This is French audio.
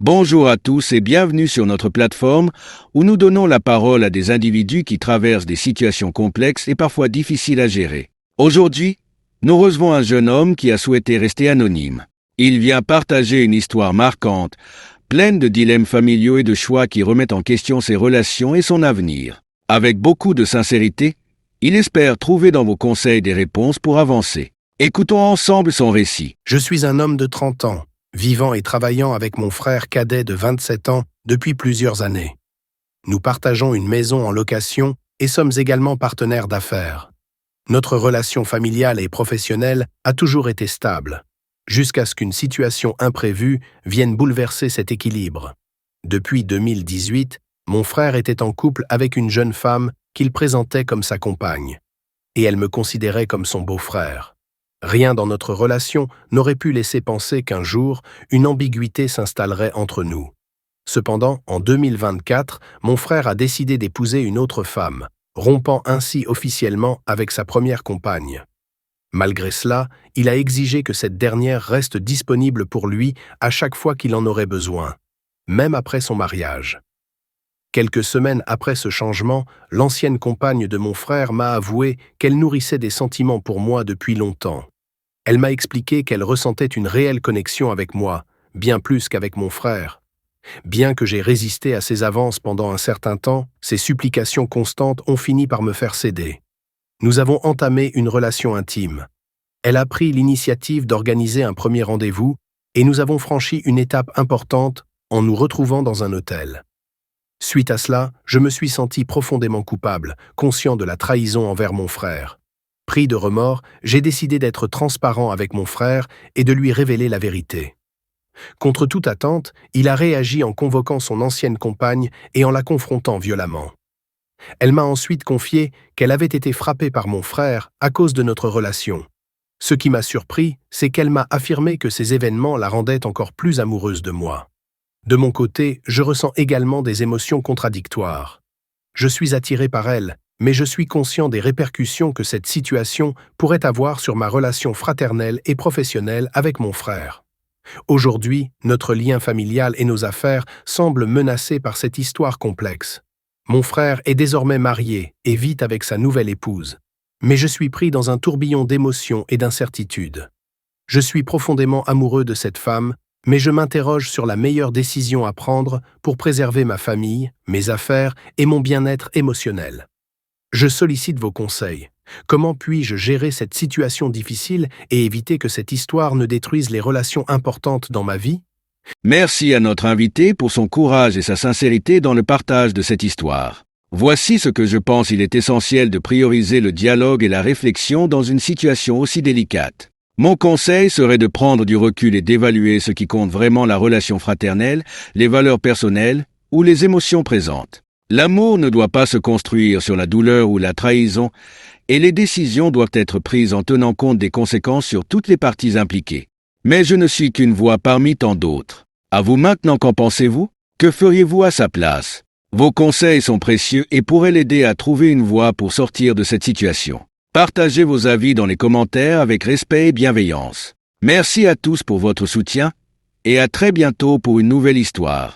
Bonjour à tous et bienvenue sur notre plateforme où nous donnons la parole à des individus qui traversent des situations complexes et parfois difficiles à gérer. Aujourd'hui, nous recevons un jeune homme qui a souhaité rester anonyme. Il vient partager une histoire marquante, pleine de dilemmes familiaux et de choix qui remettent en question ses relations et son avenir. Avec beaucoup de sincérité, il espère trouver dans vos conseils des réponses pour avancer. Écoutons ensemble son récit. Je suis un homme de 30 ans, vivant et travaillant avec mon frère cadet de 27 ans depuis plusieurs années. Nous partageons une maison en location et sommes également partenaires d'affaires. Notre relation familiale et professionnelle a toujours été stable, jusqu'à ce qu'une situation imprévue vienne bouleverser cet équilibre. Depuis 2018, mon frère était en couple avec une jeune femme qu'il présentait comme sa compagne, et elle me considérait comme son beau-frère. Rien dans notre relation n'aurait pu laisser penser qu'un jour, une ambiguïté s'installerait entre nous. Cependant, en 2024, mon frère a décidé d'épouser une autre femme, rompant ainsi officiellement avec sa première compagne. Malgré cela, il a exigé que cette dernière reste disponible pour lui à chaque fois qu'il en aurait besoin, même après son mariage. Quelques semaines après ce changement, l'ancienne compagne de mon frère m'a avoué qu'elle nourrissait des sentiments pour moi depuis longtemps. Elle m'a expliqué qu'elle ressentait une réelle connexion avec moi, bien plus qu'avec mon frère. Bien que j'ai résisté à ses avances pendant un certain temps, ses supplications constantes ont fini par me faire céder. Nous avons entamé une relation intime. Elle a pris l'initiative d'organiser un premier rendez-vous et nous avons franchi une étape importante en nous retrouvant dans un hôtel. Suite à cela, je me suis senti profondément coupable, conscient de la trahison envers mon frère. Pris de remords, j'ai décidé d'être transparent avec mon frère et de lui révéler la vérité. Contre toute attente, il a réagi en convoquant son ancienne compagne et en la confrontant violemment. Elle m'a ensuite confié qu'elle avait été frappée par mon frère à cause de notre relation. Ce qui m'a surpris, c'est qu'elle m'a affirmé que ces événements la rendaient encore plus amoureuse de moi. De mon côté, je ressens également des émotions contradictoires. Je suis attiré par elle, mais je suis conscient des répercussions que cette situation pourrait avoir sur ma relation fraternelle et professionnelle avec mon frère. Aujourd'hui, notre lien familial et nos affaires semblent menacés par cette histoire complexe. Mon frère est désormais marié et vit avec sa nouvelle épouse. Mais je suis pris dans un tourbillon d'émotions et d'incertitudes. Je suis profondément amoureux de cette femme, mais je m'interroge sur la meilleure décision à prendre pour préserver ma famille, mes affaires et mon bien-être émotionnel. Je sollicite vos conseils. Comment puis-je gérer cette situation difficile et éviter que cette histoire ne détruise les relations importantes dans ma vie? Merci à notre invité pour son courage et sa sincérité dans le partage de cette histoire. Voici ce que je pense: il est essentiel de prioriser le dialogue et la réflexion dans une situation aussi délicate. Mon conseil serait de prendre du recul et d'évaluer ce qui compte vraiment: la relation fraternelle, les valeurs personnelles ou les émotions présentes. L'amour ne doit pas se construire sur la douleur ou la trahison, et les décisions doivent être prises en tenant compte des conséquences sur toutes les parties impliquées. Mais je ne suis qu'une voix parmi tant d'autres. À vous maintenant, qu'en pensez-vous? Que feriez-vous à sa place? Vos conseils sont précieux et pourraient l'aider à trouver une voie pour sortir de cette situation. Partagez vos avis dans les commentaires avec respect et bienveillance. Merci à tous pour votre soutien et à très bientôt pour une nouvelle histoire.